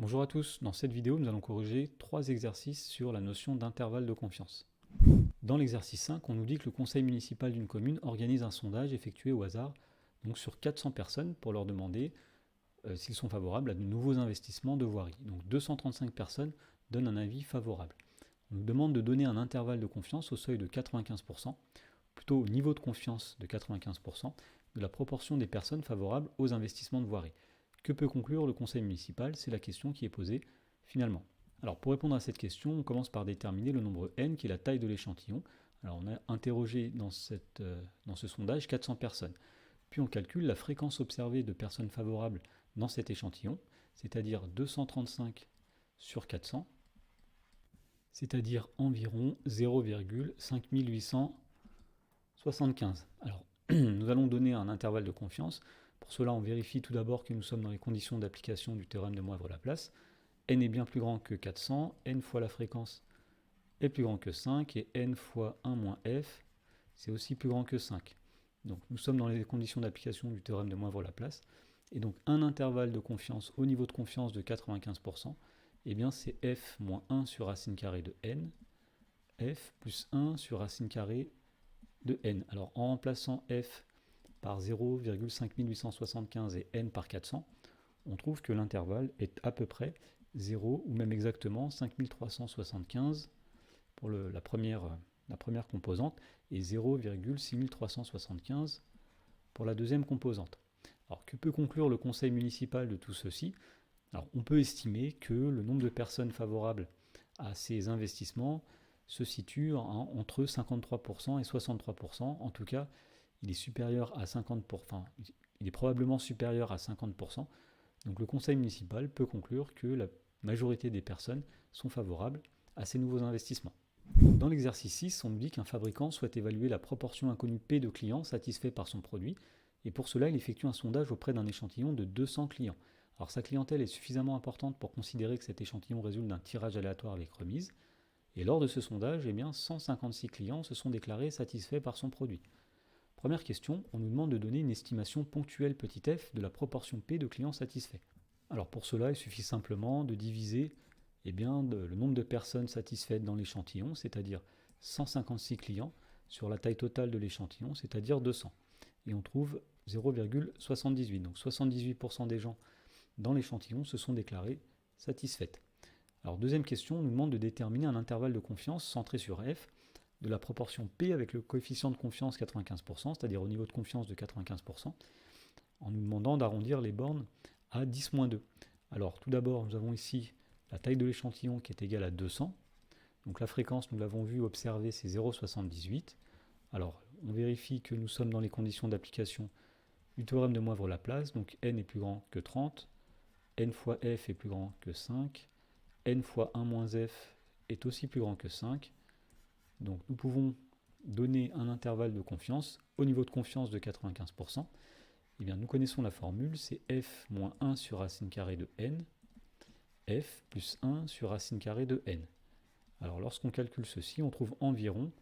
Bonjour à tous, dans cette vidéo nous allons corriger 3 exercices sur la notion d'intervalle de confiance. Dans l'exercice 5, on nous dit que le conseil municipal d'une commune organise un sondage effectué au hasard donc sur 400 personnes pour leur demander s'ils sont favorables à de nouveaux investissements de voirie. Donc 235 personnes donnent un avis favorable. On nous demande de donner un intervalle de confiance au seuil de 95%, plutôt au niveau de confiance de 95%, de la proportion des personnes favorables aux investissements de voirie. Que peut conclure le conseil municipal? C'est la question qui est posée finalement. Alors pour répondre à cette question, on commence par déterminer le nombre n qui est la taille de l'échantillon. Alors on a interrogé dans ce sondage 400 personnes. Puis on calcule la fréquence observée de personnes favorables dans cet échantillon, c'est-à-dire 235 sur 400, c'est-à-dire environ 0,5875. Alors nous allons donner un intervalle de confiance. Pour cela, on vérifie tout d'abord que nous sommes dans les conditions d'application du théorème de Moivre-Laplace. N est bien plus grand que 400, n fois la fréquence est plus grand que 5, et n fois 1 moins f, c'est aussi plus grand que 5. Donc nous sommes dans les conditions d'application du théorème de Moivre-Laplace, et donc un intervalle de confiance au niveau de confiance de 95%, eh bien c'est f moins 1 sur racine carrée de n, f plus 1 sur racine carrée de n. Alors en remplaçant f par 0,5875 et n par 400, on trouve que l'intervalle est à peu près 0 ou même exactement 5375 pour la première composante et 0,6375 pour la deuxième composante. Alors que peut conclure le conseil municipal de tout ceci? Alors on peut estimer que le nombre de personnes favorables à ces investissements se situe entre 53% et 63%. En tout cas, il est supérieur à 50%, enfin, il est probablement supérieur à 50%. Donc le conseil municipal peut conclure que la majorité des personnes sont favorables à ces nouveaux investissements. Dans l'exercice 6, on nous dit qu'un fabricant souhaite évaluer la proportion inconnue P de clients satisfaits par son produit, et pour cela il effectue un sondage auprès d'un échantillon de 200 clients. Alors sa clientèle est suffisamment importante pour considérer que cet échantillon résulte d'un tirage aléatoire avec remise, et lors de ce sondage, eh bien, 156 clients se sont déclarés satisfaits par son produit. Première question, on nous demande de donner une estimation ponctuelle petit f de la proportion P de clients satisfaits. Alors pour cela, il suffit simplement de diviser le nombre de personnes satisfaites dans l'échantillon, c'est-à-dire 156 clients, sur la taille totale de l'échantillon, c'est-à-dire 200. Et on trouve 0,78. Donc 78% des gens dans l'échantillon se sont déclarés satisfaites. Alors deuxième question, on nous demande de déterminer un intervalle de confiance centré sur f de la proportion P avec le coefficient de confiance 95%, c'est-à-dire au niveau de confiance de 95%, en nous demandant d'arrondir les bornes à 10-2. Alors tout d'abord, nous avons ici la taille de l'échantillon qui est égale à 200. Donc la fréquence, nous l'avons vu observer, c'est 0,78. Alors on vérifie que nous sommes dans les conditions d'application du théorème de Moivre-Laplace, donc n est plus grand que 30, n fois f est plus grand que 5, n fois 1 moins f est aussi plus grand que 5. Donc nous pouvons donner un intervalle de confiance au niveau de confiance de 95%. Eh bien, nous connaissons la formule, c'est f moins 1 sur racine carrée de n, f plus 1 sur racine carrée de n. Alors lorsqu'on calcule ceci, on trouve environ,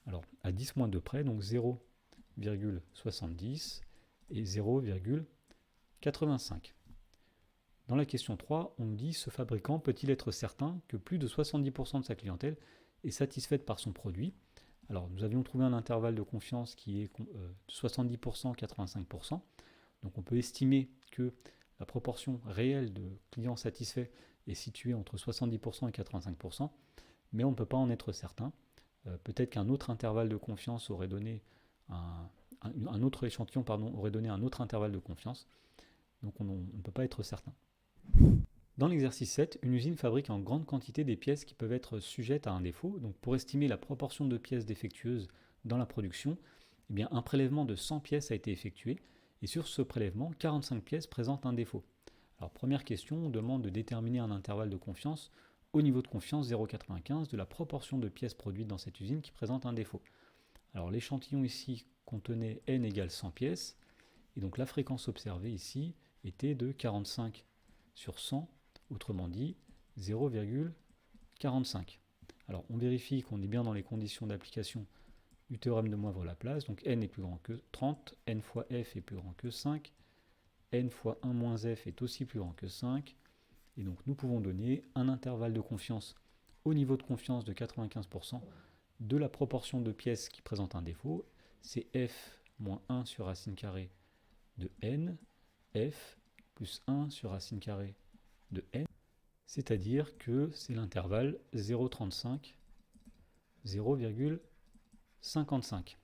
alors à 10-2 près, donc 0,70 et 0,85. Dans la question 3, on nous dit, ce fabricant peut-il être certain que plus de 70% de sa clientèle est satisfaite par son produit? Alors nous avions trouvé un intervalle de confiance qui est 70%, 85%. Donc on peut estimer que la proportion réelle de clients satisfaits est située entre 70% et 85%, mais on ne peut pas en être certain. Peut-être qu'un autre intervalle de confiance aurait donné un autre échantillon aurait donné un autre intervalle de confiance. Donc on ne peut pas être certain. Dans l'exercice 7, une usine fabrique en grande quantité des pièces qui peuvent être sujettes à un défaut. Donc pour estimer la proportion de pièces défectueuses dans la production, eh bien, un prélèvement de 100 pièces a été effectué, et sur ce prélèvement, 45 pièces présentent un défaut. Alors première question, on demande de déterminer un intervalle de confiance au niveau de confiance 0,95 de la proportion de pièces produites dans cette usine qui présente un défaut. Alors l'échantillon ici contenait n égale 100 pièces, et donc la fréquence observée ici était de 45 sur 100, autrement dit 0,45. Alors on vérifie qu'on est bien dans les conditions d'application du théorème de Moivre-Laplace, donc n est plus grand que 30, n fois f est plus grand que 5, n fois 1 moins f est aussi plus grand que 5, Et donc nous pouvons donner un intervalle de confiance au niveau de confiance de 95% de la proportion de pièces qui présentent un défaut. C'est f moins 1 sur racine carrée de n, f plus 1 sur racine carrée de n, c'est-à-dire que c'est l'intervalle 0,35, 0,55.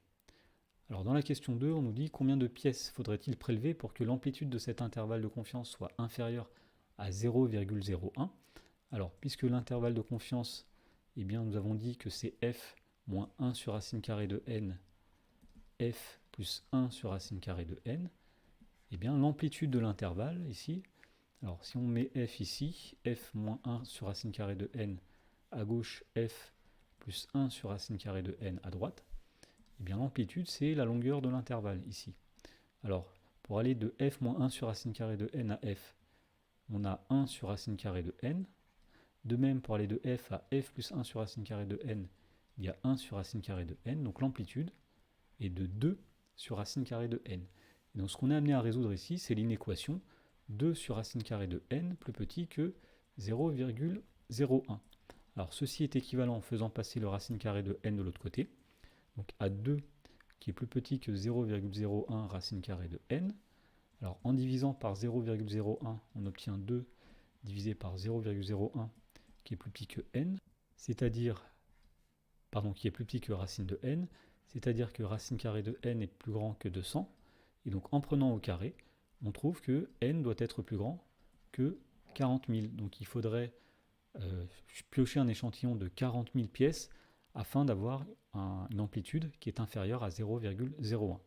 Alors dans la question 2, on nous dit combien de pièces faudrait-il prélever pour que l'amplitude de cet intervalle de confiance soit inférieure à 0,01. Alors puisque l'intervalle de confiance, eh bien, nous avons dit que c'est f moins 1 sur racine carrée de n, f plus 1 sur racine carrée de n, eh bien l'amplitude de l'intervalle ici, alors si on met f ici, f moins 1 sur racine carrée de n à gauche, f plus 1 sur racine carrée de n à droite, eh bien l'amplitude c'est la longueur de l'intervalle ici. Alors pour aller de f moins 1 sur racine carrée de n à f, on a 1 sur racine carrée de n. De même pour aller de f à f plus 1 sur racine carrée de n, il y a 1 sur racine carrée de n, donc l'amplitude est de 2 sur racine carrée de n. Et donc ce qu'on est amené à résoudre ici, c'est l'inéquation 2 sur racine carrée de n plus petit que 0,01. Alors ceci est équivalent en faisant passer le racine carrée de n de l'autre côté, donc à 2 qui est plus petit que 0,01 racine carrée de n. Alors en divisant par 0,01, on obtient 2 divisé par 0,01 qui est plus petit que n, c'est-à-dire, qui est plus petit que racine de n, c'est-à-dire que racine carrée de n est plus grand que 200, et donc en prenant au carré, on trouve que n doit être plus grand que 40 000. Donc il faudrait piocher un échantillon de 40 000 pièces afin d'avoir une amplitude qui est inférieure à 0,01.